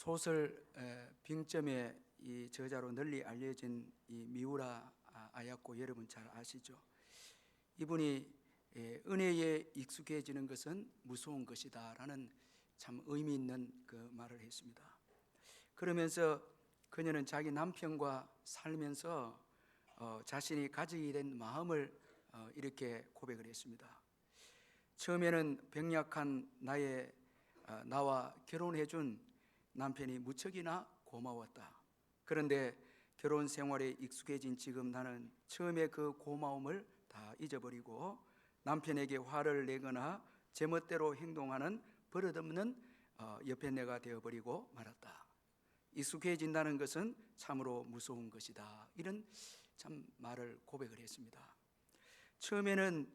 소설 빙점의 이 저자로 널리 알려진 이 미우라 아야코, 여러분 잘 아시죠? 이분이 은혜에 익숙해지는 것은 무서운 것이다 라는 참 의미 있는 그 말을 했습니다. 그러면서 그녀는 자기 남편과 살면서 자신이 가지게 된 마음을 이렇게 고백을 했습니다. 처음에는 병약한 나와 결혼해준 남편이 무척이나 고마웠다. 그런데 결혼 생활에 익숙해진 지금 나는 처음에 그 고마움을 다 잊어버리고 남편에게 화를 내거나 제멋대로 행동하는 버릇없는 옆에 내가 되어버리고 말았다. 익숙해진다는 것은 참으로 무서운 것이다. 이런 참 말을 고백을 했습니다. 처음에는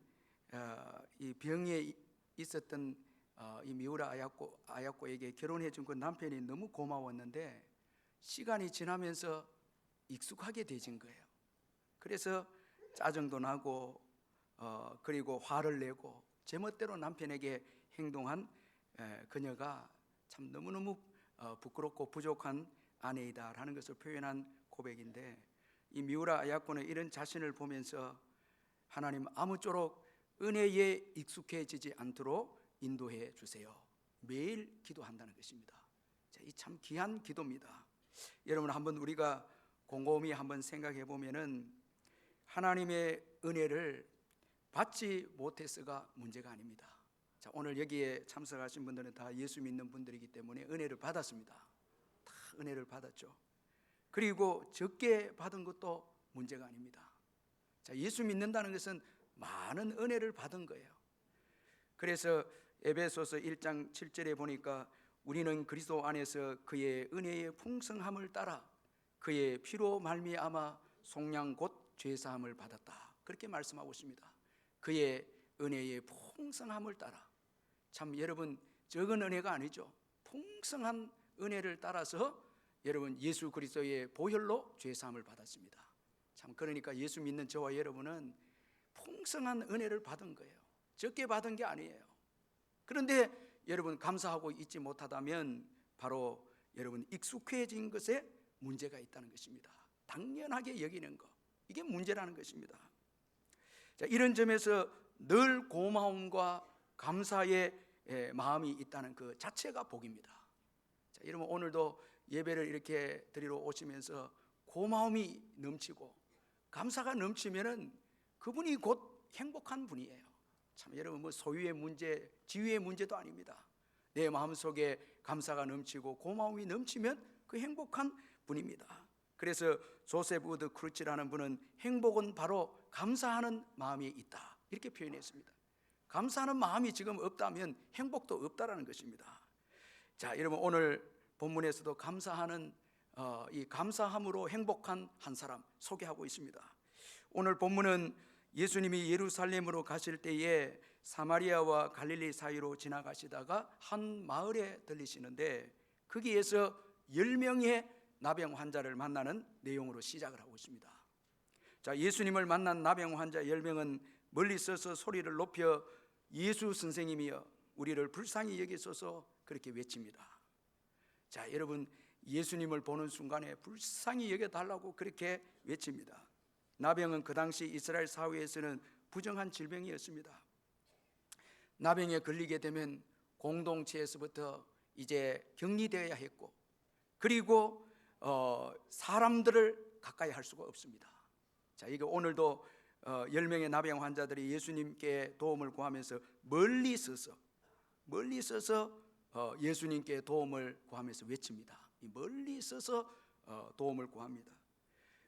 이 병에 있었던 이 미우라 아야코에게 결혼해 준 그 남편이 너무 고마웠는데 시간이 지나면서 익숙하게 되진 거예요. 그래서 짜증도 나고 그리고 화를 내고 제멋대로 남편에게 행동한 그녀가 참 너무너무 부끄럽고 부족한 아내이다라는 것을 표현한 고백인데, 이 미우라 아야코는 이런 자신을 보면서 하나님, 아무쪼록 은혜에 익숙해지지 않도록 인도해 주세요. 매일 기도한다는 것입니다. 이 참 귀한 기도입니다. 여러분, 한번 우리가 곰곰이 한번 생각해 보면은 하나님의 은혜를 받지 못해서가 문제가 아닙니다. 자, 오늘 여기에 참석하신 분들은 다 예수 믿는 분들이기 때문에 은혜를 받았습니다. 다 은혜를 받았죠. 그리고 적게 받은 것도 문제가 아닙니다. 자, 예수 믿는다는 것은 많은 은혜를 받은 거예요. 그래서 에베소서 1장 7절에 보니까 우리는 그리스도 안에서 그의 은혜의 풍성함을 따라 그의 피로 말미암아 속량 곧 죄사함을 받았다. 그렇게 말씀하고 있습니다. 그의 은혜의 풍성함을 따라. 참 여러분, 적은 은혜가 아니죠. 풍성한 은혜를 따라서 여러분 예수 그리스도의 보혈로 죄사함을 받았습니다. 참, 그러니까 예수 믿는 저와 여러분은 풍성한 은혜를 받은 거예요. 적게 받은 게 아니에요. 그런데 여러분, 감사하고 있지 못하다면 바로 여러분 익숙해진 것에 문제가 있다는 것입니다. 당연하게 여기는 것, 이게 문제라는 것입니다. 자, 이런 점에서 늘 고마움과 감사의 마음이 있다는 그 자체가 복입니다. 자, 여러분, 오늘도 예배를 이렇게 드리러 오시면서 고마움이 넘치고 감사가 넘치면은 그분이 곧 행복한 분이에요. 참, 여러분, 뭐 소유의 문제, 지위의 문제도 아닙니다. 내 마음속에 감사가 넘치고 고마움이 넘치면 그 행복한 분입니다. 그래서 조세프 우드 크루치라는 분은 행복은 바로 감사하는 마음이 있다, 이렇게 표현했습니다. 감사하는 마음이 지금 없다면 행복도 없다라는 것입니다. 자, 여러분, 오늘 본문에서도 감사하는 이 감사함으로 행복한 한 사람 소개하고 있습니다. 오늘 본문은 예수님이 예루살렘으로 가실 때에 사마리아와 갈릴리 사이로 지나가시다가 한 마을에 들리시는데 거기에서 10명의 나병 환자를 만나는 내용으로 시작을 하고 있습니다. 자, 예수님을 만난 나병 환자 10명은 멀리 서서 소리를 높여 예수 선생님이여 우리를 불쌍히 여기소서 그렇게 외칩니다. 자, 여러분, 예수님을 보는 순간에 불쌍히 여겨달라고 그렇게 외칩니다. 나병은 그 당시 이스라엘 사회에서는 부정한 질병이었습니다. 나병에 걸리게 되면 공동체에서부터 이제 격리되어야 했고, 그리고 사람들을 가까이 할 수가 없습니다. 자, 이게 오늘도 10명의 나병 환자들이 예수님께 도움을 구하면서 멀리 서서 예수님께 도움을 구하면서 외칩니다. 멀리 서서 도움을 구합니다.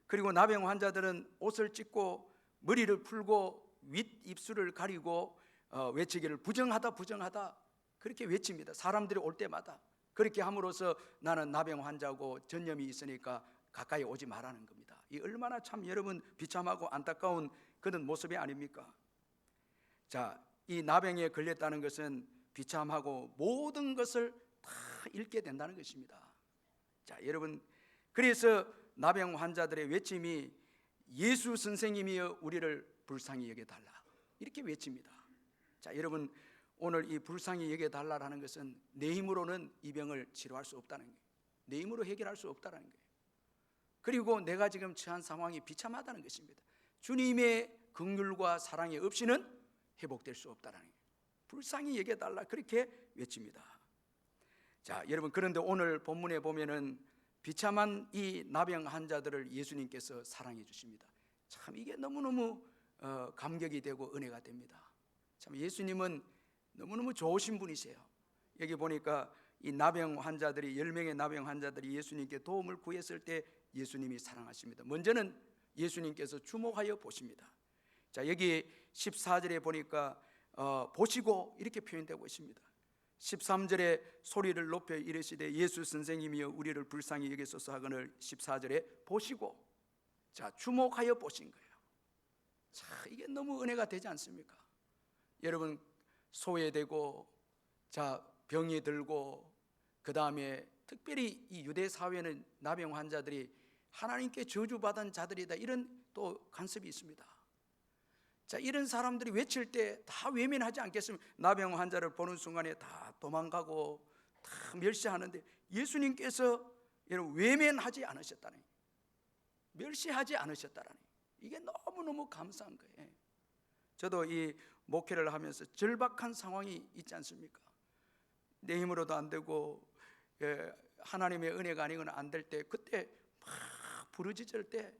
그리고 나병 환자들은 옷을 찢고 머리를 풀고 윗입술을 가리고 외치기를 부정하다 그렇게 외칩니다. 사람들이 올 때마다 그렇게 함으로써 나는 나병 환자고 전염이 있으니까 가까이 오지 말라는 겁니다. 이 얼마나 참 여러분 비참하고 안타까운 그런 모습이 아닙니까? 자, 이 나병에 걸렸다는 것은 비참하고 모든 것을 다 잃게 된다는 것입니다. 자, 여러분, 그래서 나병 환자들의 외침이 예수 선생님이여 우리를 불쌍히 여겨달라 이렇게 외칩니다. 자, 여러분, 오늘 이 불쌍히 여겨달라라는 것은 내 힘으로는 이 병을 치료할 수 없다는 거예요. 내 힘으로 해결할 수 없다는 거예요. 그리고 내가 지금 처한 상황이 비참하다는 것입니다. 주님의 긍휼과 사랑이 없이는 회복될 수 없다는 거예요. 불쌍히 여겨달라 그렇게 외칩니다. 자, 여러분, 그런데 오늘 본문에 보면은 비참한 이 나병 환자들을 예수님께서 사랑해 주십니다. 참 이게 너무너무 감격이 되고 은혜가 됩니다. 참 예수님은 너무너무 좋으신 분이세요. 여기 보니까 이 나병 환자들이 10명의 나병 환자들이 예수님께 도움을 구했을 때 예수님이 사랑하십니다. 먼저는 예수님께서 주목하여 보십니다. 자, 여기 14절에 보니까 보시고 이렇게 표현되고 있습니다. 13절에 소리를 높여 이르시되 예수 선생님이여 우리를 불쌍히 여기소서 하거늘 14절에 보시고, 자, 주목하여 보신 거예요. 자, 이게 너무 은혜가 되지 않습니까? 여러분, 소외되고, 자, 병이 들고, 그 다음에 특별히 이 유대 사회는 나병 환자들이 하나님께 저주받은 자들이다, 이런 또 간섭이 있습니다. 자, 이런 사람들이 외칠 때 다 외면하지 않겠습니까? 나병 환자를 보는 순간에 다 도망가고 다 멸시하는데 예수님께서 여러분 외면하지 않으셨다는, 멸시하지 않으셨다는, 이게 너무너무 감사한 거예요. 저도 이 목회를 하면서 절박한 상황이 있지 않습니까? 내 힘으로도 안 되고 하나님의 은혜가 아니거나 안 될 때, 그때 막 부르짖을 때,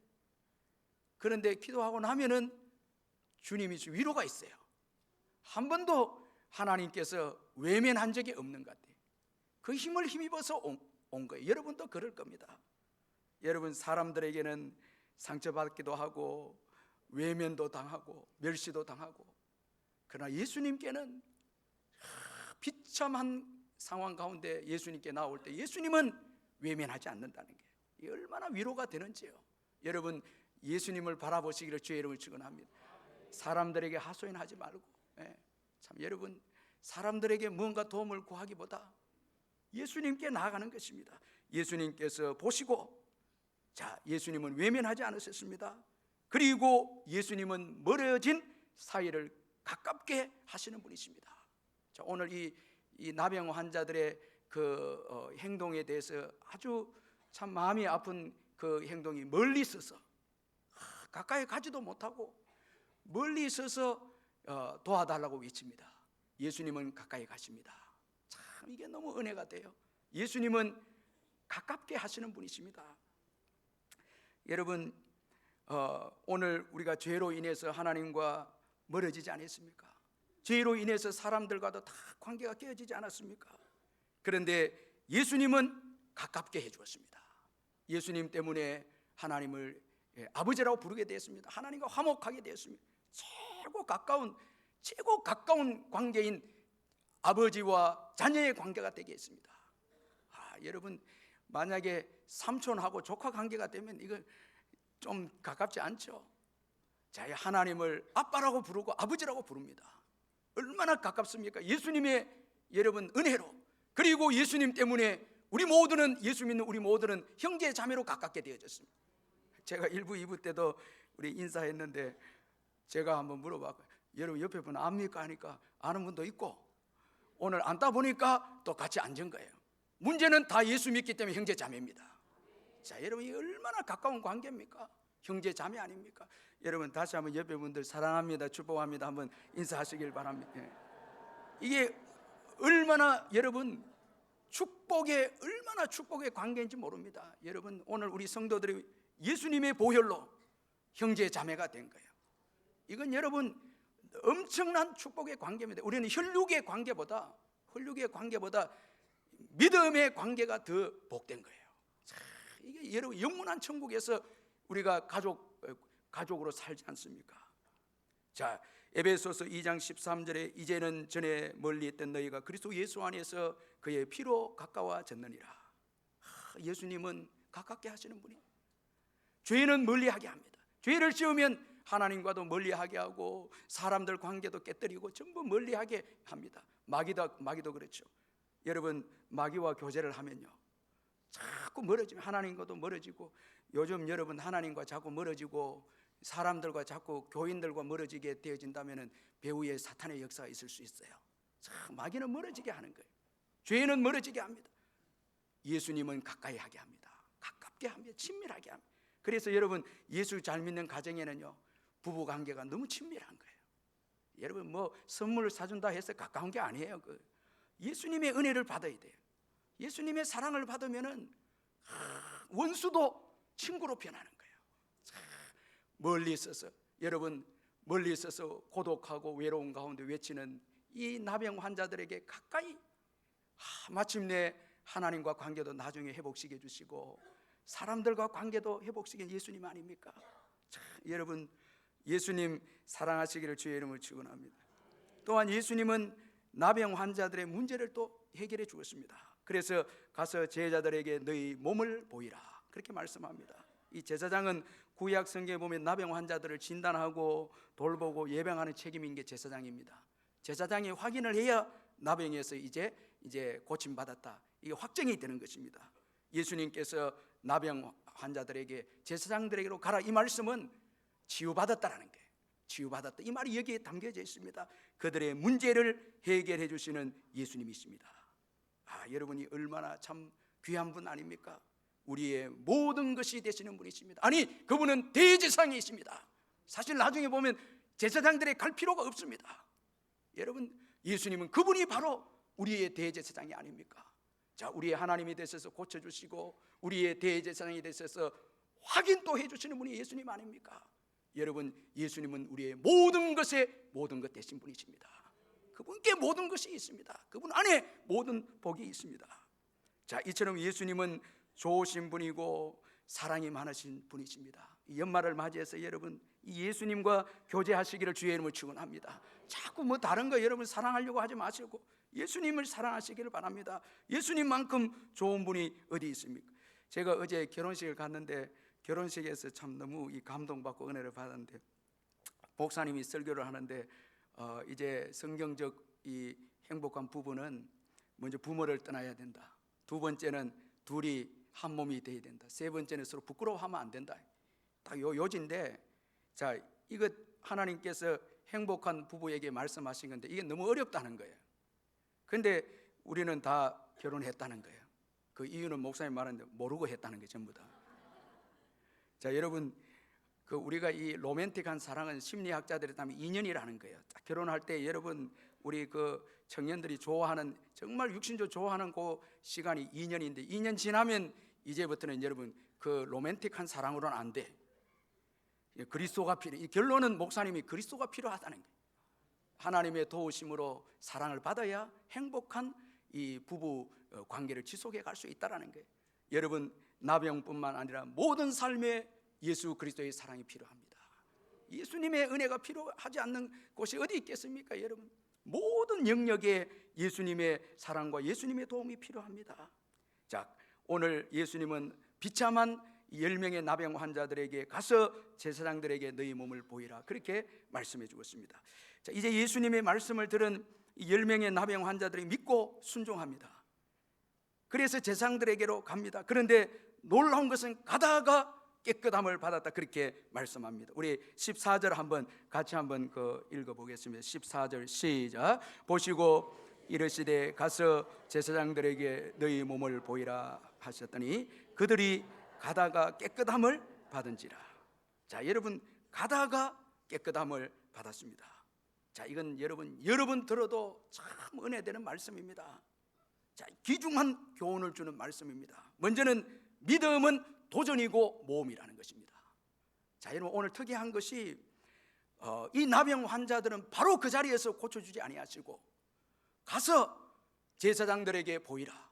그런데 기도하고 나면은 주님이 위로가 있어요. 한 번도 하나님께서 외면한 적이 없는 것 같아요. 그 힘을 힘입어서 온 거예요. 여러분도 그럴 겁니다. 여러분, 사람들에게는 상처받기도 하고 외면도 당하고 멸시도 당하고, 그러나 예수님께는 비참한 상황 가운데 예수님께 나올 때 예수님은 외면하지 않는다는 게 이 얼마나 위로가 되는지요. 여러분, 예수님을 바라보시기를 주의 이름을 축원합니다. 사람들에게 하소연하지 말고, 참 여러분, 사람들에게 무언가 도움을 구하기보다 예수님께 나아가는 것입니다. 예수님께서 보시고, 자, 예수님은 외면하지 않으셨습니다. 그리고 예수님은 멀어진 사이를 가깝게 하시는 분이십니다. 자, 오늘 이 나병 환자들의 그 행동에 대해서 아주 참 마음이 아픈 그 행동이, 멀리 서서 가까이 가지도 못하고 멀리 서서 도와달라고 외칩니다. 예수님은 가까이 가십니다. 참 이게 너무 은혜가 돼요. 예수님은 가깝게 하시는 분이십니다. 여러분, 오늘 우리가 죄로 인해서 하나님과 멀어지지 않았습니까? 죄로 인해서 사람들과도 다 관계가 깨어지지 않았습니까? 그런데 예수님은 가깝게 해주었습니다. 예수님 때문에 하나님을 아버지라고 부르게 되었습니다. 하나님과 화목하게 되었습니다. 최고 가까운 관계인 아버지와 자녀의 관계가 되게 했습니다. 여러분, 만약에 삼촌하고 조카 관계가 되면 이거 좀 가깝지 않죠? 자, 하나님을 아빠라고 부르고 아버지라고 부릅니다. 얼마나 가깝습니까? 예수님의 여러분 은혜로, 그리고 예수님 때문에 우리 모두는, 예수 믿는 우리 모두는 형제 자매로 가깝게 되어졌습니다. 제가 1부 2부 때도 우리 인사했는데 제가 한번 물어봤고요. 여러분 옆에 분 압니까? 하니까 아는 분도 있고, 오늘 앉다 보니까 또 같이 앉은 거예요. 문제는 다 예수 믿기 때문에 형제 자매입니다. 자, 여러분, 이 얼마나 가까운 관계입니까? 형제 자매 아닙니까? 여러분, 다시 한번 옆에 분들 사랑합니다, 축복합니다 한번 인사하시길 바랍니다. 이게 얼마나 여러분 얼마나 축복의 관계인지 모릅니다. 여러분, 오늘 우리 성도들이 예수님의 보혈로 형제 자매가 된 거예요. 이건 여러분 엄청난 축복의 관계입니다. 우리는 혈육의 관계보다 믿음의 관계가 더 복된 거예요. 자, 이게 여러분 영원한 천국에서 우리가 가족으로 살지 않습니까? 자, 에베소서 2장 13절에 이제는 전에 멀리 있던 너희가 그리스도 예수 안에서 그의 피로 가까워졌느니라. 예수님은 가깝게 하시는 분이, 죄는 멀리하게 합니다. 죄를 지으면 하나님과도 멀리하게 하고 사람들 관계도 깨뜨리고 전부 멀리하게 합니다. 마귀도 그렇죠. 여러분, 마귀와 교제를 하면요 자꾸 멀어지면 하나님과도 멀어지고, 요즘 여러분 하나님과 자꾸 멀어지고 사람들과 자꾸 교인들과 멀어지게 되어진다면 배후에 사탄의 역사가 있을 수 있어요. 참 마귀는 멀어지게 하는 거예요. 죄는 멀어지게 합니다. 예수님은 가까이 하게 합니다. 가깝게 합니다. 친밀하게 합니다. 그래서 여러분, 예수 잘 믿는 가정에는요, 부부 관계가 너무 친밀한 거예요. 여러분, 뭐 선물을 사준다 해서 가까운 게 아니에요. 예수님의 은혜를 받아야 돼요. 예수님의 사랑을 받으면은 원수도 친구로 변하는 거예요. 멀리 있어서, 여러분, 멀리 있어서 고독하고 외로운 가운데 외치는 이 나병 환자들에게 가까이 마침내 하나님과 관계도 나중에 회복시켜 주시고 사람들과 관계도 회복시킨 예수님 아닙니까? 자, 여러분, 예수님 사랑하시기를 주의 이름으로 축원합니다. 또한 예수님은 나병 환자들의 문제를 또 해결해 주었습니다. 그래서 가서 제자들에게 너희 몸을 보이라, 그렇게 말씀합니다. 이 제사장은 구약 성경에 보면 나병 환자들을 진단하고 돌보고 예방하는 책임인 게 제사장입니다. 제사장이 확인을 해야 나병에서 이제 고침받았다, 이게 확정이 되는 것입니다. 예수님께서 나병 환자들에게 제사장들에게로 가라, 이 말씀은 치유받았다라는 거예요. 치유받았다, 이 말이 여기에 담겨져 있습니다. 그들의 문제를 해결해 주시는 예수님이십니다. 여러분이 얼마나 참 귀한 분 아닙니까? 우리의 모든 것이 되시는 분이십니다. 아니, 그분은 대제사장이십니다. 사실 나중에 보면 제사장들이 갈 필요가 없습니다. 여러분, 예수님은 그분이 바로 우리의 대제사장이 아닙니까? 자, 우리의 하나님이 되셔서 고쳐주시고 우리의 대제사장이 되셔서 확인도 해주시는 분이 예수님 아닙니까? 여러분, 예수님은 우리의 모든 것에 모든 것 되신 분이십니다. 그분께 모든 것이 있습니다. 그분 안에 모든 복이 있습니다. 자, 이처럼 예수님은 좋으신 분이고 사랑이 많으신 분이십니다. 이 연말을 맞이해서 여러분, 이 예수님과 교제하시기를 주의 이름으로 축원합니다. 자꾸 뭐 다른 거 여러분 사랑하려고 하지 마시고 예수님을 사랑하시기를 바랍니다. 예수님만큼 좋은 분이 어디 있습니까? 제가 어제 결혼식을 갔는데 결혼식에서 참 너무 이 감동받고 은혜를 받았는데, 목사님이 설교를 하는데 이제 성경적 이 행복한 부부는 먼저 부모를 떠나야 된다. 두 번째는 둘이 한 몸이 돼야 된다. 세 번째는 서로 부끄러워하면 안 된다. 딱 요 요지인데, 자, 이거 하나님께서 행복한 부부에게 말씀하신 건데 이게 너무 어렵다는 거예요. 근데 우리는 다 결혼했다는 거예요. 그 이유는 목사님 말하는데 모르고 했다는 게 전부 다. 자, 여러분, 그 우리가 이 로맨틱한 사랑은 심리학자들이 하면 인연이라는 거예요. 결혼할 때 여러분, 우리 그 청년들이 좋아하는, 정말 육신적으로 좋아하는 그 시간이 2년인데 2년 지나면 이제부터는 여러분 그 로맨틱한 사랑으로는 안 돼. 그리스도가 필요해. 결론은 목사님이 그리스도가 필요하다는 거예요. 하나님의 도우심으로 사랑을 받아야 행복한 이 부부 관계를 지속해 갈 수 있다라는 거예요. 여러분, 나병뿐만 아니라 모든 삶에 예수 그리스도의 사랑이 필요합니다. 예수님의 은혜가 필요하지 않는 곳이 어디 있겠습니까? 여러분, 모든 영역에 예수님의 사랑과 예수님의 도움이 필요합니다. 자, 오늘 예수님은 비참한 10명의 나병 환자들에게 가서 제사장들에게 너희 몸을 보이라, 그렇게 말씀해 주었습니다. 자, 이제 예수님의 말씀을 들은 10명의 나병 환자들이 믿고 순종합니다. 그래서 제사장들에게로 갑니다. 그런데 놀라운 것은 가다가 깨끗함을 받았다, 그렇게 말씀합니다. 우리 14절 같이 한번 읽어보겠습니다. 14절 시작. 보시고 이르시되 가서 제사장들에게 너희 몸을 보이라 하셨더니 그들이 가다가 깨끗함을 받은지라. 자, 여러분, 가다가 깨끗함을 받았습니다. 자, 이건 여러분 들어도 참 은혜되는 말씀입니다. 자, 귀중한 교훈을 주는 말씀입니다. 먼저는 믿음은 도전이고 모험이라는 것입니다. 자, 여러분, 오늘 특이한 것이 이 나병 환자들은 바로 그 자리에서 고쳐주지 아니하시고 가서 제사장들에게 보이라.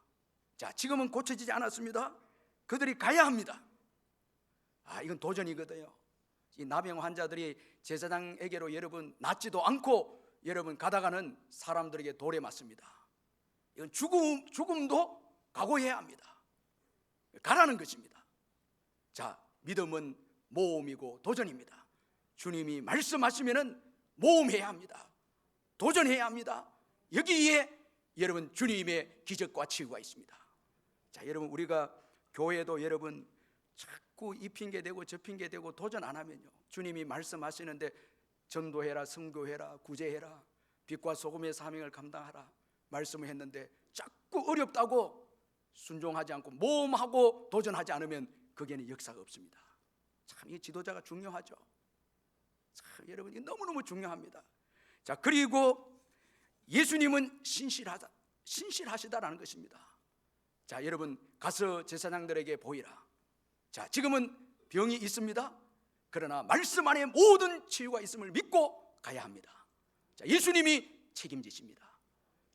자, 지금은 고쳐지지 않았습니다. 그들이 가야 합니다. 이건 도전이거든요. 이 나병 환자들이 제사장에게로 여러분 낫지도 않고 여러분 가다가는 사람들에게 돌에 맞습니다. 이건 죽음도 각오해야 합니다. 가라는 것입니다. 자, 믿음은 모험이고 도전입니다. 주님이 말씀하시면은 모험해야 합니다. 도전해야 합니다. 여기에 여러분 주님의 기적과 치유가 있습니다. 자, 여러분, 우리가 교회도 여러분 자꾸 이 핑계 대고 저 핑계 대고 도전 안 하면요, 주님이 말씀하시는데 전도해라, 선교해라, 구제해라, 빛과 소금의 사명을 감당하라 말씀을 했는데 자꾸 어렵다고 순종하지 않고 모험하고 도전하지 않으면 거기에는 역사가 없습니다. 참 이 지도자가 중요하죠. 참 여러분, 이 너무너무 중요합니다. 자, 그리고 예수님은 신실하시다라는 것입니다. 자, 여러분, 가서 제사장들에게 보이라. 자, 지금은 병이 있습니다. 그러나 말씀 안에 모든 치유가 있음을 믿고 가야 합니다. 자, 예수님이 책임지십니다.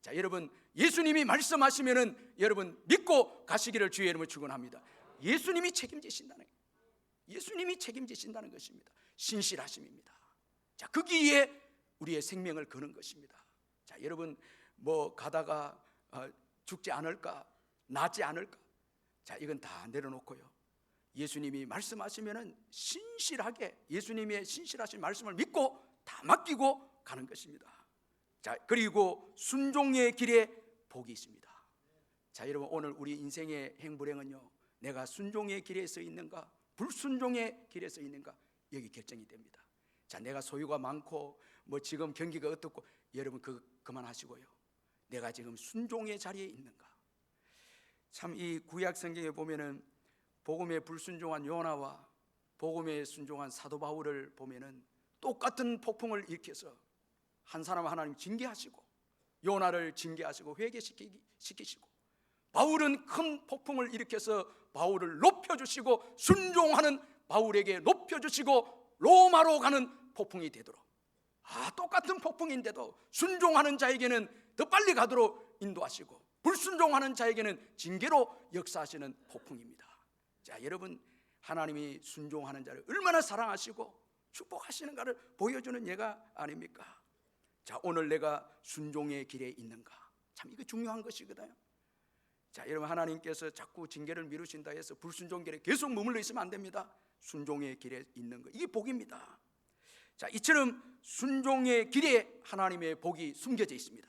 자, 여러분, 예수님이 말씀하시면은 여러분 믿고 가시기를 주의 이름으로 축원합니다. 예수님이 책임지신다는 거예요. 예수님이 책임지신다는 것입니다. 신실하심입니다. 자, 거기에 우리의 생명을 거는 것입니다. 자, 여러분, 뭐 가다가 죽지 않을까, 낫지 않을까, 자, 이건 다 내려놓고요, 예수님이 말씀하시면은 신실하게 예수님의 신실하신 말씀을 믿고 다 맡기고 가는 것입니다. 자, 그리고 순종의 길에 복이 있습니다. 자, 여러분, 오늘 우리 인생의 행불행은요, 내가 순종의 길에 서 있는가, 불순종의 길에 서 있는가, 여기 결정이 됩니다. 자, 내가 소유가 많고 뭐 지금 경기가 어떻고, 여러분 그만하시고요, 내가 지금 순종의 자리에 있는가. 참 이 구약 성경에 보면은 복음에 불순종한 요나와 복음에 순종한 사도 바울을 보면은 똑같은 폭풍을 일으켜서 한 사람 하나님 징계하시고, 요나를 징계하시고 회개시키시고, 바울은 큰 폭풍을 일으켜서 바울을 높여주시고, 순종하는 바울에게 높여주시고 로마로 가는 폭풍이 되도록, 똑같은 폭풍인데도 순종하는 자에게는 더 빨리 가도록 인도하시고, 불순종하는 자에게는 징계로 역사하시는 폭풍입니다. 자, 여러분, 하나님이 순종하는 자를 얼마나 사랑하시고 축복하시는가를 보여주는 예가 아닙니까? 자, 오늘 내가 순종의 길에 있는가, 참 이거 중요한 것이거든요. 자, 여러분, 하나님께서 자꾸 징계를 미루신다 해서 불순종 길에 계속 머물러 있으면 안 됩니다. 순종의 길에 있는 것, 이게 복입니다. 자, 이처럼 순종의 길에 하나님의 복이 숨겨져 있습니다.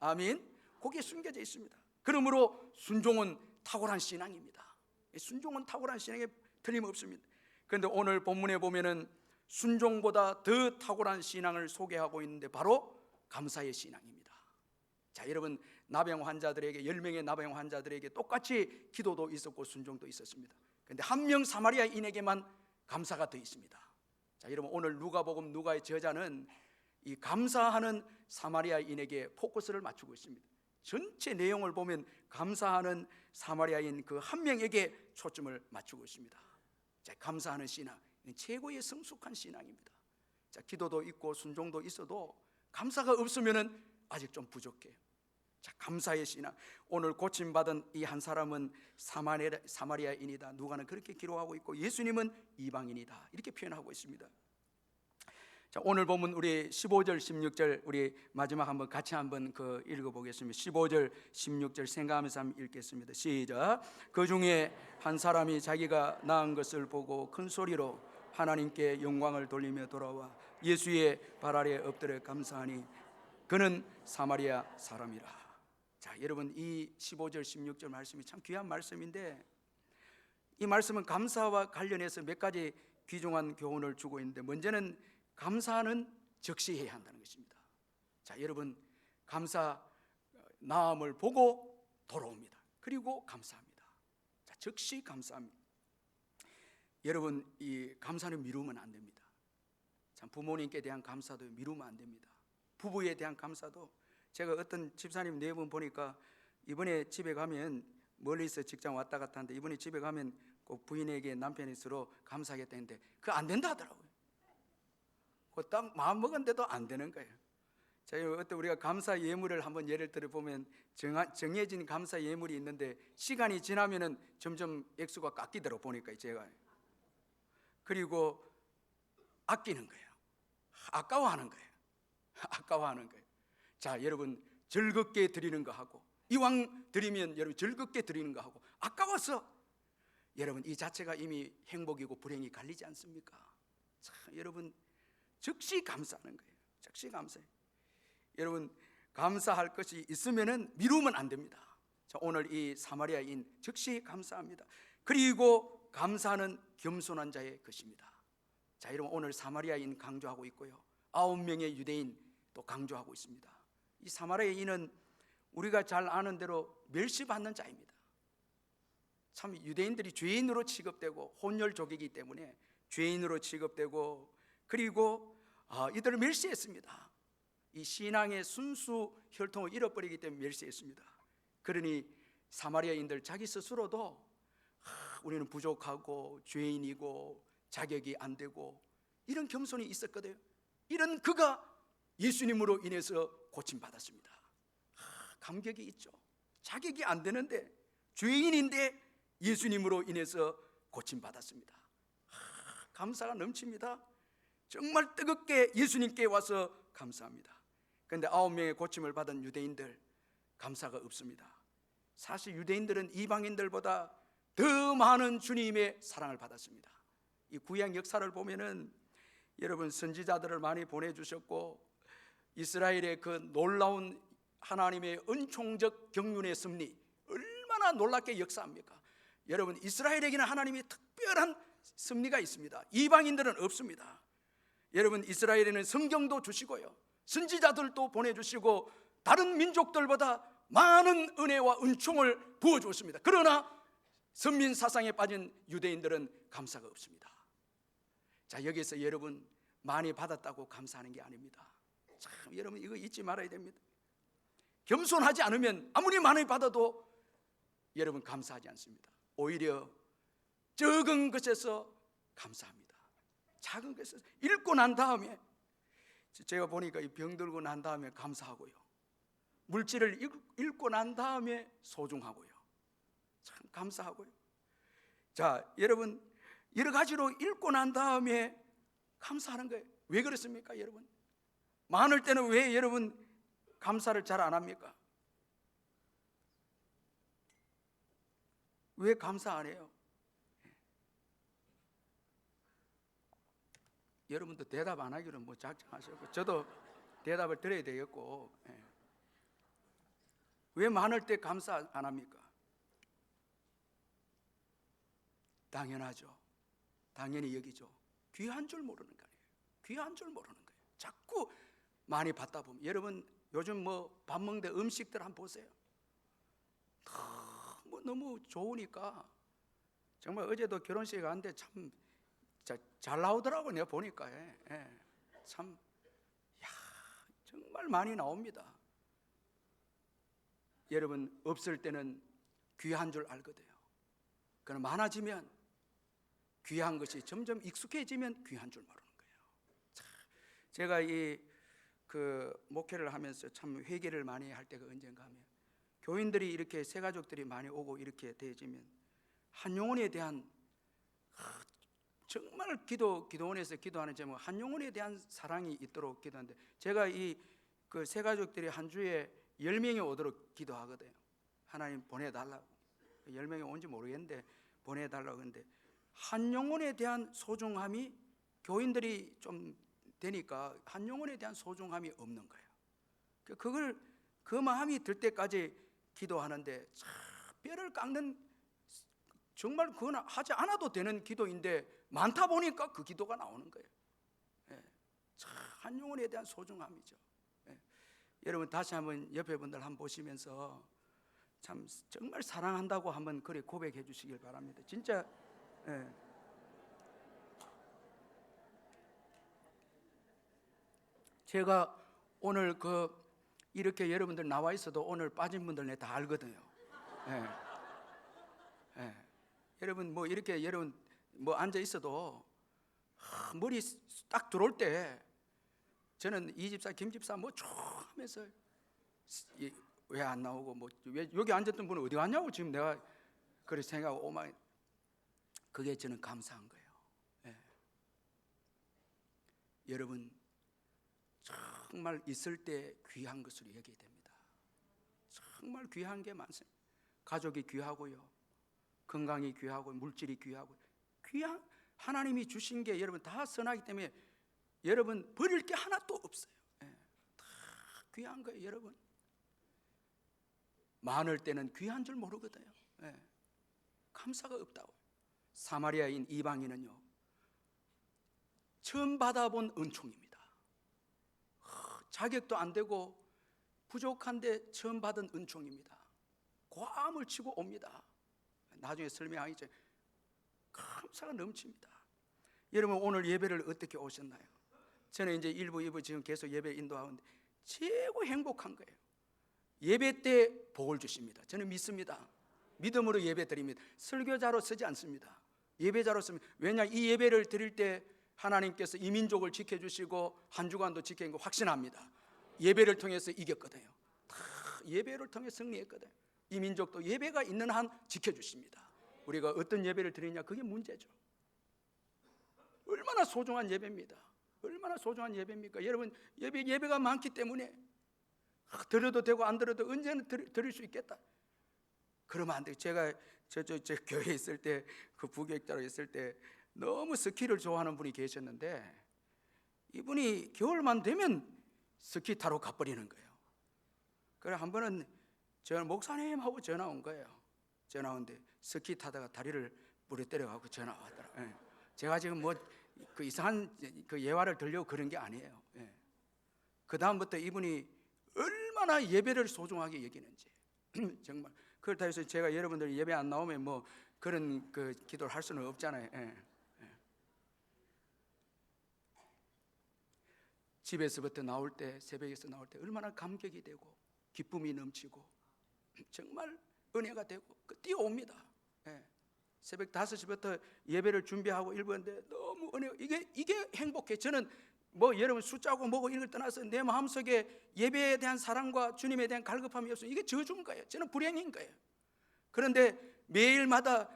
아멘. 거기에 숨겨져 있습니다. 그러므로 순종은 탁월한 신앙입니다. 순종은 탁월한 신앙에 틀림없습니다. 그런데 오늘 본문에 보면은 순종보다 더 탁월한 신앙을 소개하고 있는데 바로 감사의 신앙입니다. 자, 여러분, 나병 환자들에게 10명의 나병 환자들에게 똑같이 기도도 있었고 순종도 있었습니다. 그런데 한 명 사마리아인에게만 감사가 더 있습니다. 자, 여러분, 오늘 누가복음 누가의 저자는 이 감사하는 사마리아인에게 포커스를 맞추고 있습니다. 전체 내용을 보면 감사하는 사마리아인 그 한 명에게 초점을 맞추고 있습니다. 자, 감사하는 신앙, 최고의 성숙한 신앙입니다. 자, 기도도 있고 순종도 있어도 감사가 없으면은 아직 좀 부족해요. 자, 감사의 신앙. 오늘 고침받은 이 한 사람은 사마리아인이다. 누가는 그렇게 기록하고 있고 예수님은 이방인이다, 이렇게 표현하고 있습니다. 자, 오늘 보면 우리 15절 16절 우리 마지막 한번 같이 한번 읽어보겠습니다. 15절 16절 생각하면서 한번 읽겠습니다. 시작. 그 중에 한 사람이 자기가 낳은 것을 보고 큰 소리로 하나님께 영광을 돌리며 돌아와 예수의 발 아래 엎드려 감사하니 그는 사마리아 사람이라. 자, 여러분, 이 15절 16절 말씀이 참 귀한 말씀인데, 이 말씀은 감사와 관련해서 몇 가지 귀중한 교훈을 주고 있는데, 먼저는 감사는 적시해야 한다는 것입니다. 자, 여러분, 감사 나음을 보고 돌아옵니다. 그리고 감사합니다. 자, 적시 감사합니다. 여러분, 이 감사는 미루면 안 됩니다. 참, 부모님께 대한 감사도 미루면 안 됩니다. 부부에 대한 감사도, 제가 어떤 집사님 네 분 보니까 이번에 집에 가면 멀리서 직장 왔다 갔다 하는데 이번에 집에 가면 꼭 부인에게 남편이 서로 감사하겠다 했는데 그거 안 된다 하더라고요. 그 딱 마음 먹었는데도 안 되는 거예요. 자, 어때 우리가 감사 예물을 한번 예를 들어 보면 정해진 감사 예물이 있는데 시간이 지나면은 점점 액수가 깎이더라고 보니까 제가. 그리고 아끼는 거예요. 아까워하는 거예요. 아까워하는 거예요. 자, 여러분, 즐겁게 드리는 거 하고, 이왕 드리면 여러분 즐겁게 드리는 거 하고, 아까워서 여러분 이 자체가 이미 행복이고 불행이 갈리지 않습니까? 자, 여러분, 즉시 감사하는 거예요. 즉시 감사해요. 여러분, 감사할 것이 있으면은 미루면 안 됩니다. 자, 오늘 이 사마리아인 즉시 감사합니다. 그리고 감사는 겸손한 자의 것입니다. 자, 여러분, 오늘 사마리아인 강조하고 있고요, 9명의 유대인 또 강조하고 있습니다. 이 사마리아인은 우리가 잘 아는 대로 멸시받는 자입니다. 참 유대인들이 죄인으로 취급되고 혼혈족이기 때문에 죄인으로 취급되고, 그리고 이들을 멸시했습니다. 이 신앙의 순수 혈통을 잃어버리기 때문에 멸시했습니다. 그러니 사마리아인들 자기 스스로도 우리는 부족하고 죄인이고 자격이 안 되고 이런 겸손이 있었거든요. 이런 그가 예수님으로 인해서 고침받았습니다. 감격이 있죠. 자격이 안 되는데, 죄인인데 예수님으로 인해서 고침받았습니다. 감사가 넘칩니다. 정말 뜨겁게 예수님께 와서 감사합니다. 그런데 9명의 고침을 받은 유대인들 감사가 없습니다. 사실 유대인들은 이방인들보다 더 많은 주님의 사랑을 받았습니다. 이 구약 역사를 보면은 여러분, 선지자들을 많이 보내주셨고 이스라엘의 그 놀라운 하나님의 은총적 경륜의 섭리, 얼마나 놀랍게 역사합니까? 여러분, 이스라엘에게는 하나님이 특별한 섭리가 있습니다. 이방인들은 없습니다. 여러분, 이스라엘에는 성경도 주시고요, 선지자들도 보내주시고 다른 민족들보다 많은 은혜와 은총을 부어주었습니다. 그러나 선민 사상에 빠진 유대인들은 감사가 없습니다. 자, 여기서 여러분, 많이 받았다고 감사하는 게 아닙니다. 참, 여러분, 이거 잊지 말아야 됩니다. 겸손하지 않으면 아무리 많이 받아도 여러분 감사하지 않습니다. 오히려 적은 것에서 감사합니다. 작은 것에서 읽고 난 다음에, 제가 보니까 이 병 들고 난 다음에 감사하고요, 물질을 읽고 난 다음에 소중하고요, 참 감사하고요. 자, 여러분, 여러 가지로 읽고 난 다음에 감사하는 거예요. 왜 그렇습니까, 여러분? 많을 때는 왜 여러분 감사를 잘 안 합니까? 왜 감사 안 해요? 여러분도 대답 안 하기로 뭐 작정하셨고, 저도 대답을 드려야 되겠고, 왜 많을 때 감사 안 합니까? 당연하죠. 당연히 여기죠. 귀한 줄 모르는 거예요. 귀한 줄 모르는 거예요. 자꾸 많이 받다 보면, 여러분 요즘 뭐 밥 먹는데 음식들 한번 보세요. 너무 좋으니까, 정말 어제도 결혼식에 갔는데 참 잘 나오더라고요. 내가 보니까 참, 정말 많이 나옵니다. 여러분, 없을 때는 귀한 줄 알거든요. 그러나 많아지면, 귀한 것이 점점 익숙해지면 귀한 줄 모르는 거예요. 제가 그 목회를 하면서 참 회개를 많이 할 때가 언젠가 하면, 교인들이 이렇게 새 가족들이 많이 오고 이렇게 되어지면 한 영혼에 대한, 정말 기도원에서 기도하는 제목, 한 영혼에 대한 사랑이 있도록 기도하는데, 제가 그 새 가족들이 한 주에 10명이 오도록 기도하거든요. 하나님 보내달라고. 10명이 온지 모르겠는데 보내달라고 하는데, 한 영혼에 대한 소중함이, 교인들이 좀 되니까 한 영혼에 대한 소중함이 없는 거예요. 그 마음이 들 때까지 기도하는데, 참 뼈를 깎는, 정말 그건 하지 않아도 되는 기도인데 많다 보니까 그 기도가 나오는 거예요. 참 한 영혼에 대한 소중함이죠. 여러분, 다시 한번 옆에 분들 한번 보시면서 참 정말 사랑한다고 한번 그래 고백해 주시길 바랍니다. 진짜. 제가 오늘 이렇게 여러분들 나와 있어도 오늘 빠진 분들 내가 다 알거든요. 여러분, 뭐 이렇게 여러분 뭐 앉아 있어도 머리 딱 들어올 때 저는 이 집사 김 집사 뭐 쭉 하면서 왜 안 나오고, 뭐 왜 여기 앉았던 분은 어디 갔냐고 지금 내가 그렇게 생각하고, 오만, 그게 저는 감사한 거예요. 여러분, 정말 있을 때 귀한 것으로 여겨야 됩니다. 정말 귀한 게 많습니다. 가족이 귀하고요, 건강이 귀하고, 물질이 귀하고, 귀한 하나님이 주신 게 여러분 다 선하기 때문에 여러분 버릴 게 하나도 없어요. 다 귀한 거예요. 여러분, 많을 때는 귀한 줄 모르거든요. 감사가 없다고. 사마리아인 이방인은요, 처음 받아본 은총입니다. 자격도 안 되고 부족한데 처음 받은 은총입니다. 고함을 치고 옵니다. 나중에 설명하기 전에 감사가 넘칩니다. 여러분 오늘 예배를 어떻게 오셨나요? 저는 이제 1부, 2부 지금 계속 예배 인도하는데 최고 행복한 거예요. 예배 때 복을 주십니다. 저는 믿습니다. 믿음으로 예배 드립니다. 설교자로 쓰지 않습니다. 예배자로 씁니다. 왜냐, 이 예배를 드릴 때 하나님께서 이 민족을 지켜주시고 한 주간도 지켜준 거 확신합니다. 예배를 통해서 이겼거든요. 다 예배를 통해 승리했거든요. 이 민족도 예배가 있는 한 지켜주십니다. 우리가 어떤 예배를 드리냐, 그게 문제죠. 얼마나 소중한 예배입니다. 얼마나 소중한 예배입니까? 여러분, 예배가 많기 때문에 들어도 되고 안 들어도 언제는 드릴 수 있겠다. 그러면 안 돼요. 제가 저 교회에 있을 때, 그 부교육자로 있을 때 너무 스키를 좋아하는 분이 계셨는데, 이분이 겨울만 되면 스키 타러 가버리는 거예요. 그래 한 번은 저 목사님하고 전화 온 거예요. 전화 온데 스키 타다가 다리를 부러뜨려가지고 전화 왔더라. 예. 제가 지금 뭐 그 이상한 그 예화를 들려고 그런 게 아니에요. 예. 그 다음부터 이분이 얼마나 예배를 소중하게 여기는지 정말. 그렇다 해서 제가 여러분들 예배 안 나오면 뭐 그런 그 기도를 할 수는 없잖아요. 예. 예. 집에서부터 나올 때, 새벽에서 나올 때 얼마나 감격이 되고 기쁨이 넘치고 정말 은혜가 되고 뛰어옵니다. 예. 새벽 5시부터 예배를 준비하고 일부는데 너무 은혜, 이게 행복해. 저는 뭐 여러분 숫자고 뭐고 이런 걸 떠나서 내 마음속에 예배에 대한 사랑과 주님에 대한 갈급함이 없으면 이게 저주인 거예요. 저는 불행인 거예요. 그런데 매일마다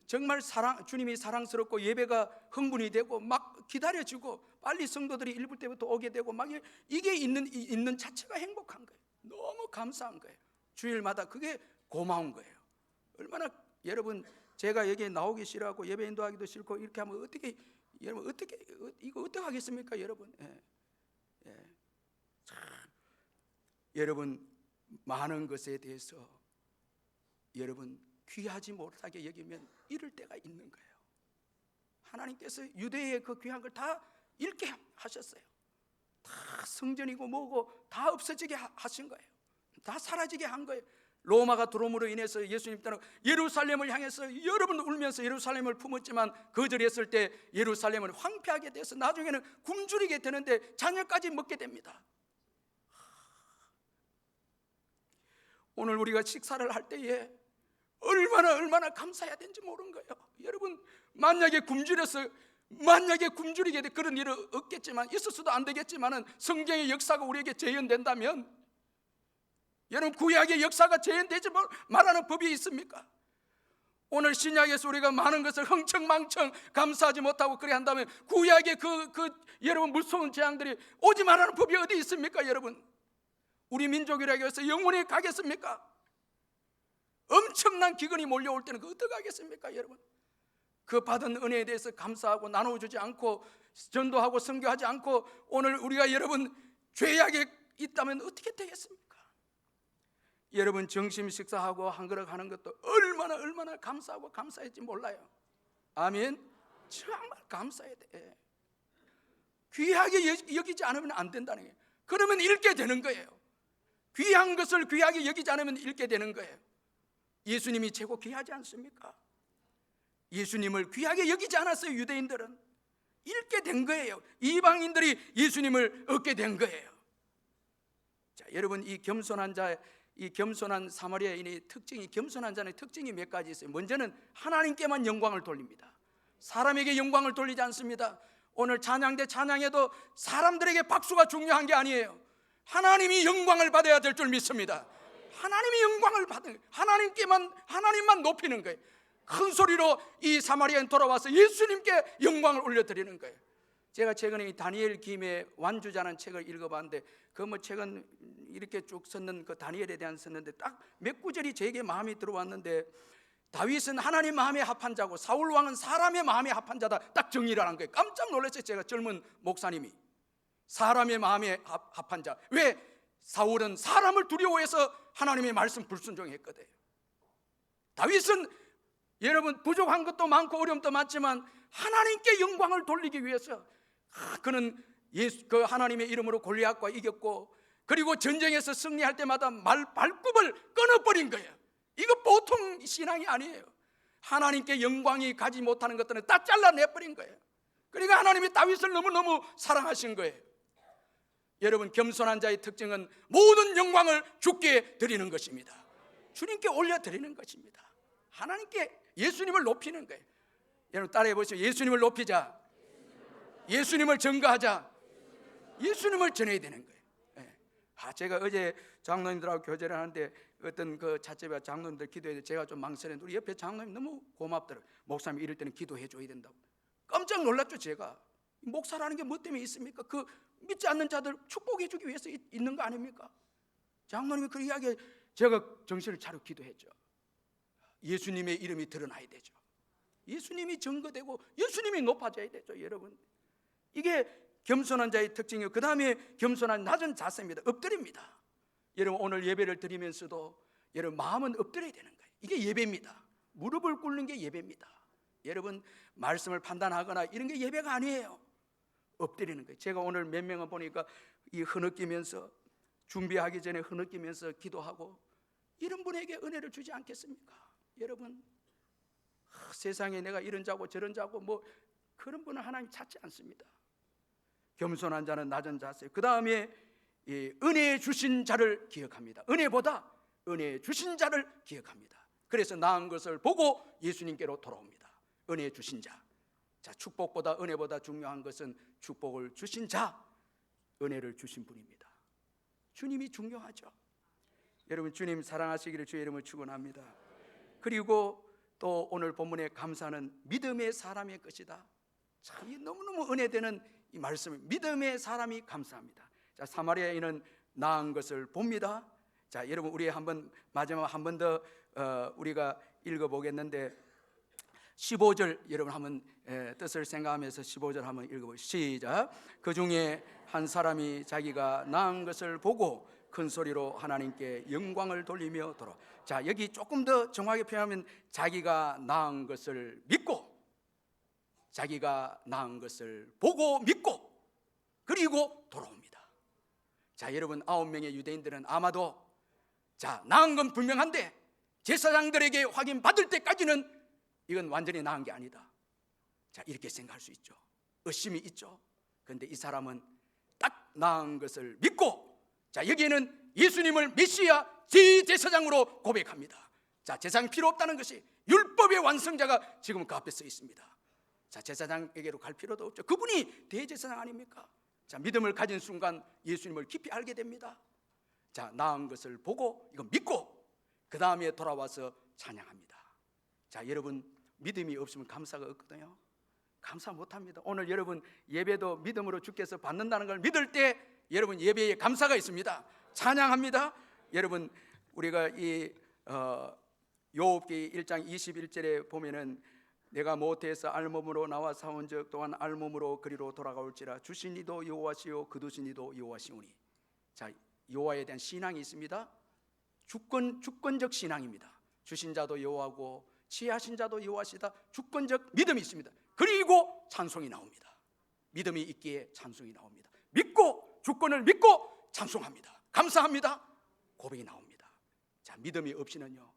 정말 주님이 사랑스럽고 예배가 흥분이 되고 막 기다려지고 빨리 성도들이 일부 때부터 오게 되고 막 이게 있는 자체가 행복한 거예요. 너무 감사한 거예요. 주일마다 그게 고마운 거예요. 얼마나 여러분, 제가 여기에 나오기 싫어하고 예배 인도하기도 싫고 이렇게 하면 여러분 이거 어떻게 하겠습니까, 여러분? 예. 예. 참, 여러분 많은 것에 대해서 여러분 귀하지 못하게 여기면 이럴 때가 있는 거예요. 하나님께서 유대의 그 귀한 걸 다 잃게 하셨어요. 다 성전이고 뭐고 다 없어지게 하신 거예요. 다 사라지게 한 거예요. 로마가 들어옴으로 인해서 예수님 따라 예루살렘을 향해서 여러분 울면서 예루살렘을 품었지만 거절했을 때 예루살렘을 황폐하게 돼서 나중에는 굶주리게 되는데 자녀까지 먹게 됩니다. 오늘 우리가 식사를 할 때에 얼마나 감사해야 되는지 모르는 거예요. 여러분, 만약에 굶주리게 돼 그런 일은 없겠지만, 있을 수도 안 되겠지만은 성경의 역사가 우리에게 재현된다면, 여러분 구약의 역사가 재현되지 말하는 법이 있습니까? 오늘 신약에서 우리가 많은 것을 흥청망청 감사하지 못하고 그래 한다면 구약의 여러분 무서운 재앙들이 오지 말라는 법이 어디 있습니까? 여러분, 우리 민족이라고 해서 영원히 가겠습니까? 엄청난 기근이 몰려올 때는 그 어떻게 하겠습니까, 여러분? 그 받은 은혜에 대해서 감사하고 나눠주지 않고 전도하고 선교하지 않고 오늘 우리가 여러분 죄악에 있다면 어떻게 되겠습니까? 여러분 점심 식사하고 한 그릇 하는 것도 얼마나 감사하고 감사할지 몰라요. 아멘. 정말 감사해야 돼. 귀하게 여기지 않으면 안 된다는 거예요. 그러면 잃게 되는 거예요. 귀한 것을 귀하게 여기지 않으면 잃게 되는 거예요. 예수님이 최고 귀하지 않습니까? 예수님을 귀하게 여기지 않았어요. 유대인들은 잃게 된 거예요. 이방인들이 예수님을 얻게 된 거예요. 자, 여러분, 이 겸손한 사마리아인의 특징이, 겸손한 자의 특징이 몇 가지 있어요. 먼저는 하나님께만 영광을 돌립니다. 사람에게 영광을 돌리지 않습니다. 오늘 찬양대 찬양에도 사람들에게 박수가 중요한 게 아니에요. 하나님이 영광을 받아야 될 줄 믿습니다. 하나님이 영광을 받는, 하나님만 높이는 거예요. 큰 소리로 이 사마리아인 돌아와서 예수님께 영광을 올려드리는 거예요. 제가 최근에 이 다니엘 김의 완주자라는 책을 읽어봤는데, 그 뭐 책은 이렇게 쭉 썼는 그 다니엘에 대한 썼는데 딱 몇 구절이 제게 마음이 들어왔는데, 다윗은 하나님 마음에 합한 자고 사울 왕은 사람의 마음에 합한 자다, 딱 정리를 한 거예요. 깜짝 놀랐어요. 제가 젊은 목사님이 사람의 마음에 합한 자. 왜? 사울은 사람을 두려워해서 하나님의 말씀 불순종했거든요. 다윗은 여러분 부족한 것도 많고 어려움도 많지만 하나님께 영광을 돌리기 위해서 그는 그 하나님의 이름으로 골리앗과 이겼고, 그리고 전쟁에서 승리할 때마다 발굽을 끊어버린 거예요. 이거 보통 신앙이 아니에요. 하나님께 영광이 가지 못하는 것들은 다 잘라내버린 거예요. 그러니까 하나님이 다윗을 너무너무 사랑하신 거예요. 여러분, 겸손한 자의 특징은 모든 영광을 주께 드리는 것입니다. 주님께 올려드리는 것입니다. 하나님께, 예수님을 높이는 거예요. 여러분 따라해 보시죠. 예수님을 높이자, 예수님을 증거하자, 예수님을 전해야 되는 거예요. 제가 어제 장로님들하고 교제를 하는데 어떤 그 찻집에 장로님들 기도해야 제가 좀 망설였는데 우리 옆에 장로님 너무 고맙더라고요. 목사님 이럴 때는 기도해 줘야 된다고. 깜짝 놀랐죠. 제가 목사라는 게 뭐 때문에 있습니까? 그 믿지 않는 자들 축복해 주기 위해서 있는 거 아닙니까? 장로님이 그 이야기에 제가 정신을 차려 기도했죠. 예수님의 이름이 드러나야 되죠. 예수님이 증거되고 예수님이 높아져야 되죠. 여러분, 이게 겸손한 자의 특징이고, 그 다음에 겸손한 낮은 자세입니다. 엎드립니다. 여러분, 오늘 예배를 드리면서도 여러분 마음은 엎드려야 되는 거예요. 이게 예배입니다. 무릎을 꿇는 게 예배입니다. 여러분, 말씀을 판단하거나 이런 게 예배가 아니에요. 엎드리는 거예요. 제가 오늘 몇 명을 보니까 이 흐느끼면서, 준비하기 전에 흐느끼면서 기도하고, 이런 분에게 은혜를 주지 않겠습니까? 여러분, 세상에 내가 이런 자고 저런 자고 뭐 그런 분은 하나님 찾지 않습니다. 겸손한 자는 낮은 자세. 그 다음에 은혜 주신 자를 기억합니다. 은혜보다 은혜 주신 자를 기억합니다. 그래서 나은 것을 보고 예수님께로 돌아옵니다. 은혜 주신 자. 자, 축복보다 은혜보다 중요한 것은 축복을 주신 자, 은혜를 주신 분입니다. 주님이 중요하죠. 여러분, 주님 사랑하시기를 주의 이름을 축원합니다. 그리고 또 오늘 본문에 감사는 믿음의 사람의 것이다. 참 너무너무 은혜되는 이 말씀, 믿음의 사람이 감사합니다. 자, 사마리아인은 나은 것을 봅니다. 자, 여러분, 우리 한번 마지막 한 번 더 우리가 읽어보겠는데 15절 여러분 한번 뜻을 생각하면서 15절 한번 읽어보시죠. 시작. 그 중에 한 사람이 자기가 나은 것을 보고 큰 소리로 하나님께 영광을 돌리며 돌아. 자, 여기 조금 더 정확하게 표현하면 자기가 나은 것을 믿고, 자기가 나은 것을 보고 믿고, 그리고 돌아옵니다. 자, 여러분, 9명의 유대인들은 아마도 자, 나은 건 분명한데 제사장들에게 확인받을 때까지는 이건 완전히 나은 게 아니다. 자, 이렇게 생각할 수 있죠. 의심이 있죠. 그런데 이 사람은 딱 나은 것을 믿고, 자, 여기에는 예수님을 메시아 제사장으로 고백합니다. 자, 제사장 필요 없다는 것이 율법의 완성자가 지금 그 앞에 서 있습니다. 자, 제사장에게로 갈 필요도 없죠. 그분이 대제사장 아닙니까? 자, 믿음을 가진 순간 예수님을 깊이 알게 됩니다. 자, 나은 것을 보고 이거 믿고 그 다음에 돌아와서 찬양합니다. 자, 여러분, 믿음이 없으면 감사가 없거든요. 감사 못합니다. 오늘 여러분 예배도 믿음으로 주께서 받는다는 걸 믿을 때 여러분 예배에 감사가 있습니다. 찬양합니다. 여러분, 우리가 이 욥기 1장 21절에 보면은 내가 모태에서 알몸으로 나와 사온적 또한 알몸으로 그리로 돌아가올지라 주신 이도 여호와시요 거두신 이도 여호와시오니. 자, 여호와에 대한 신앙이 있습니다. 주권적 신앙입니다. 주신 자도 여호와고 지혜하신 자도 여호와시다. 주권적 믿음이 있습니다. 그리고 찬송이 나옵니다. 믿음이 있기에 찬송이 나옵니다. 믿고, 주권을 믿고 찬송합니다. 감사합니다. 고백이 나옵니다. 자, 믿음이 없이는요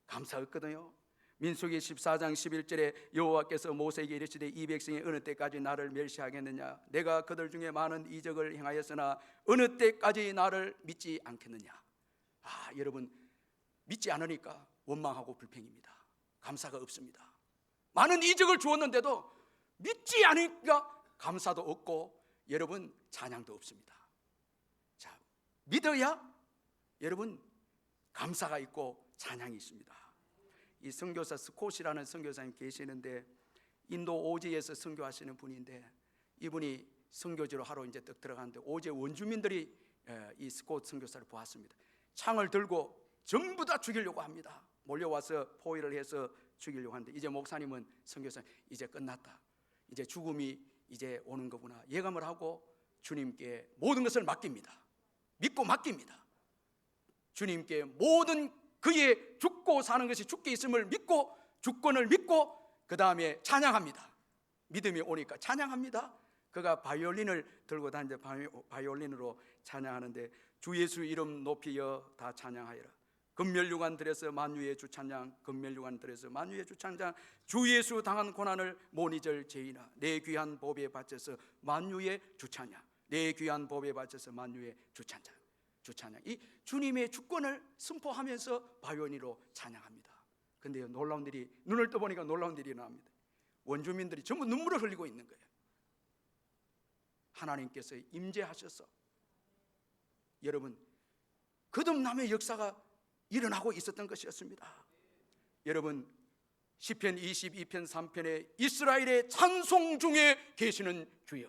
감사 없거든요. 민수기 14장 11절에 여호와께서 모세에게 이르시되 이 백성이 어느 때까지 나를 멸시하겠느냐? 내가 그들 중에 많은 이적을 행하였으나 어느 때까지 나를 믿지 않겠느냐? 아, 여러분, 믿지 않으니까 원망하고 불평입니다. 감사가 없습니다. 많은 이적을 주었는데도 믿지 않으니까 감사도 없고 여러분 찬양도 없습니다. 자, 믿어야 여러분 감사가 있고 찬양이 있습니다. 이 선교사 스콧이라는 선교사님 계시는데 인도 오지에서 선교하시는 분인데 이분이 선교지로 하러 이제 딱 들어가는데 오지 원주민들이 이 스콧 선교사를 보았습니다. 창을 들고 전부 다 죽이려고 합니다. 몰려와서 포위를 해서 죽이려고 하는데 이제 목사님은 선교사님 이제 끝났다. 이제 죽음이 이제 오는 거구나 예감을 하고 주님께 모든 것을 맡깁니다. 믿고 맡깁니다. 주님께 모든 그의 죽고 사는 것이 주께 있음을 믿고 주권을 믿고 그 다음에 찬양합니다. 믿음이 오니까 찬양합니다. 그가 바이올린을 들고 다니는데 바이올린으로 찬양하는데 주 예수 이름 높이여 다 찬양하여라. 금멸류관 들에서 만유의 주찬양, 금멸류관 들에서 만유의 주찬양. 주 예수 당한 고난을 못 잊을 죄인아, 내 귀한 보배에 바쳐서 만유의 주찬양, 내 귀한 보배에 바쳐서 만유의 주찬양. 주찬양, 이 주님의 주권을 선포하면서 바이올린으로 찬양합니다. 근데 놀라운 일이, 눈을 떠보니까 놀라운 일이 나옵니다. 원주민들이 전부 눈물을 흘리고 있는 거예요. 하나님께서 임재하셔서 여러분 거듭남의 역사가 일어나고 있었던 것이었습니다. 여러분 시편 22편 3편에 이스라엘의 찬송 중에 계시는 주여,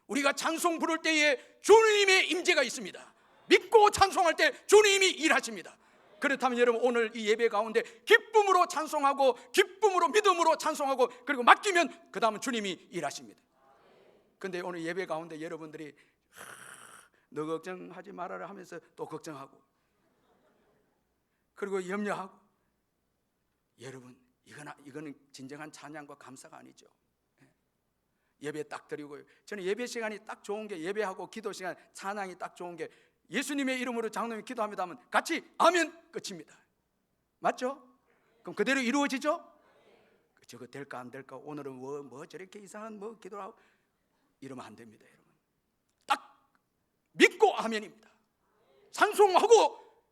우리가 찬송 부를 때에 주님의 임재가 있습니다. 믿고 찬송할 때 주님이 일하십니다. 그렇다면 여러분 오늘 이 예배 가운데 기쁨으로 찬송하고 기쁨으로 믿음으로 찬송하고 그리고 맡기면 그 다음은 주님이 일하십니다. 근데 오늘 예배 가운데 여러분들이 너 걱정하지 말아라 하면서 또 걱정하고 그리고 염려하고, 여러분 이거는 진정한 찬양과 감사가 아니죠. 예배 딱 드리고, 저는 예배 시간이 딱 좋은 게, 예배하고 기도 시간 찬양이 딱 좋은 게, 예수님의 이름으로 장로님이 기도합니다 하면 같이 아멘 끝입니다. 맞죠? 그럼 그대로 이루어지죠? 저거 될까 안 될까, 오늘은 뭐 저렇게 이상한 뭐 기도하고 이러면 안 됩니다. 여러분 딱 믿고 아멘입니다. 찬송하고,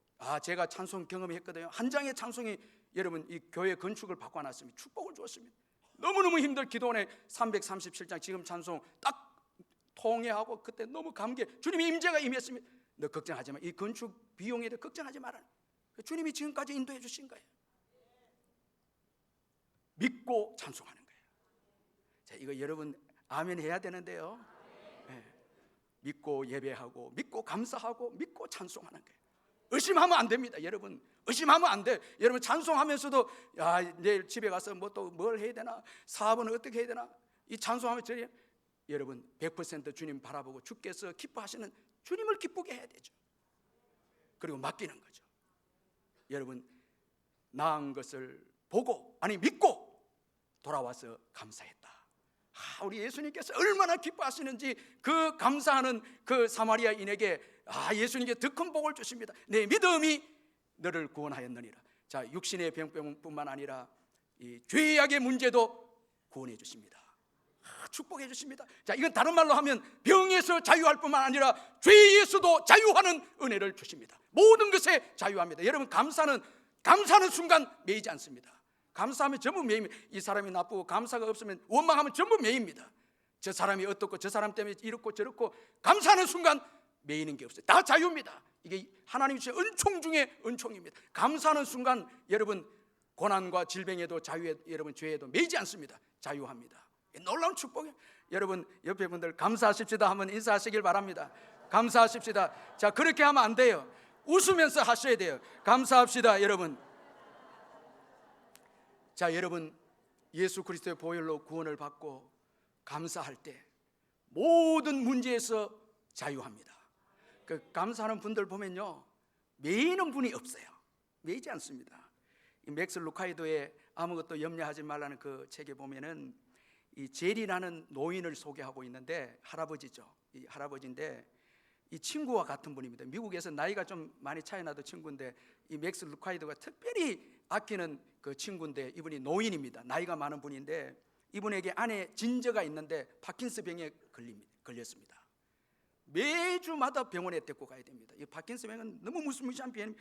제가 찬송 경험했거든요. 한 장의 찬송이 여러분 이 교회 건축을 바꿔놨습니다. 축복을 주었습니다. 너무너무 힘들 기도원에 337장 지금 찬송 딱 통해하고 그때 너무 감기해. 주님의 임재가 임했습니다. 너 걱정하지 마. 이 건축 비용에 대해 걱정하지 마라. 주님이 지금까지 인도해 주신 거예요. 믿고 찬송하는 거예요. 자, 이거 여러분 아멘 해야 되는데요. 네. 믿고 예배하고 믿고 감사하고 믿고 찬송하는 거예요. 의심하면 안 됩니다. 여러분 의심하면 안 돼. 여러분 찬송하면서도 내일 집에 가서 뭐 또 뭘 해야 되나, 사업은 어떻게 해야 되나, 이 찬송하면 여러분 100% 주님 바라보고 주께서 기뻐하시는 주님을 기쁘게 해야 되죠. 그리고 맡기는 거죠. 여러분 나은 것을 보고 믿고 돌아와서 감사했다. 우리 예수님께서 얼마나 기뻐하시는지 그 감사하는 그 사마리아인에게 예수님께 더 큰 복을 주십니다. 내 믿음이 너를 구원하였느니라. 자, 육신의 병뿐만 아니라 이 죄악의 문제도 구원해 주십니다. 축복해 주십니다. 자, 이건 다른 말로 하면 병에서 자유할 뿐만 아니라 죄에서도 자유하는 은혜를 주십니다. 모든 것에 자유합니다. 여러분 감사는 순간 매이지 않습니다. 감사하면 전부 매입니다. 이 사람이 나쁘고 감사가 없으면 원망하면 전부 매입니다. 저 사람이 어떻고 저 사람 때문에 이렇고 저렇고, 감사하는 순간 매이는 게 없어요. 다 자유입니다. 이게 하나님이 주신 은총 중에 은총입니다. 감사하는 순간 여러분 고난과 질병에도 자유에, 여러분 죄에도 매이지 않습니다. 자유합니다. 놀라운 축복이에요. 여러분 옆에 분들 감사하십시다 하면 인사하시길 바랍니다. 감사하십시다. 자, 그렇게 하면 안 돼요. 웃으면서 하셔야 돼요. 감사합시다. 여러분, 자, 여러분 예수 그리스도의 보혈로 구원을 받고 감사할 때 모든 문제에서 자유합니다. 그 감사하는 분들 보면요, 매이는 분이 없어요. 매이지 않습니다. 이 맥스 루카이도의 아무것도 염려하지 말라는 그 책에 보면은 이 제리라는 노인을 소개하고 있는데, 할아버지죠. 이 할아버지인데 이 친구와 같은 분입니다. 미국에서 나이가 좀 많이 차이 나도 친구인데, 이 맥스 루카이도가 특별히 아끼는 그 친구인데, 이분이 노인입니다. 나이가 많은 분인데, 이분에게 안에 진저가 있는데 파킨스 병에 걸렸습니다. 매주마다 병원에 데리고 가야 됩니다. 이 파킨스 병은 너무 무시무시한 병,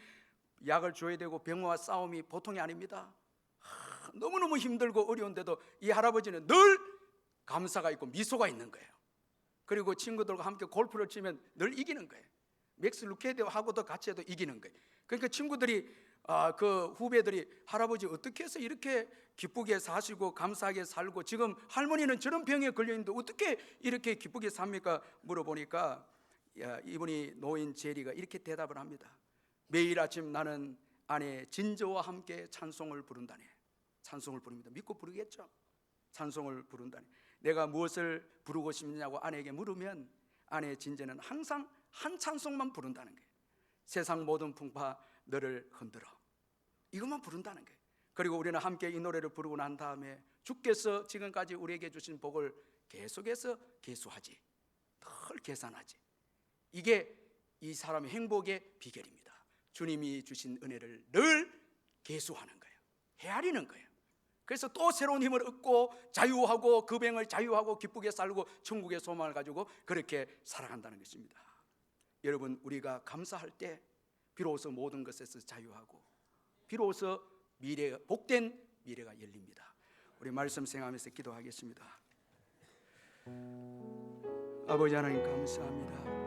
약을 줘야 되고 병과 싸움이 보통이 아닙니다. 너무너무 힘들고 어려운데도 이 할아버지는 늘 감사가 있고 미소가 있는 거예요. 그리고 친구들과 함께 골프를 치면 늘 이기는 거예요. 맥스 루카이도하고도 같이 해도 이기는 거예요. 그러니까 친구들이 그 후배들이 할아버지 어떻게 해서 이렇게 기쁘게 사시고 감사하게 살고, 지금 할머니는 저런 병에 걸려있는데 어떻게 이렇게 기쁘게 삽니까? 물어보니까 이분이 노인 제리가 이렇게 대답을 합니다. 매일 아침 나는 아내 진저와 함께 찬송을 부른다네. 찬송을 부릅니다. 믿고 부르겠죠. 찬송을 부른다네. 내가 무엇을 부르고 싶냐고 아내에게 물으면 아내 진저는 항상 한 찬송만 부른다는 거예요. 세상 모든 풍파 너를 흔들어, 이것만 부른다는 거예요. 그리고 우리는 함께 이 노래를 부르고 난 다음에 주께서 지금까지 우리에게 주신 복을 계속해서 계수하지, 늘 계산하지. 이게 이 사람의 행복의 비결입니다. 주님이 주신 은혜를 늘 계수하는 거예요. 헤아리는 거예요. 그래서 또 새로운 힘을 얻고 자유하고 그 병을 자유하고 기쁘게 살고 천국의 소망을 가지고 그렇게 살아간다는 것입니다. 여러분, 우리가 감사할 때 비로소 모든 것에서 자유하고 비로소 복된 미래가 열립니다. 우리 말씀 생각하면서 기도하겠습니다. 아버지 하나님 감사합니다.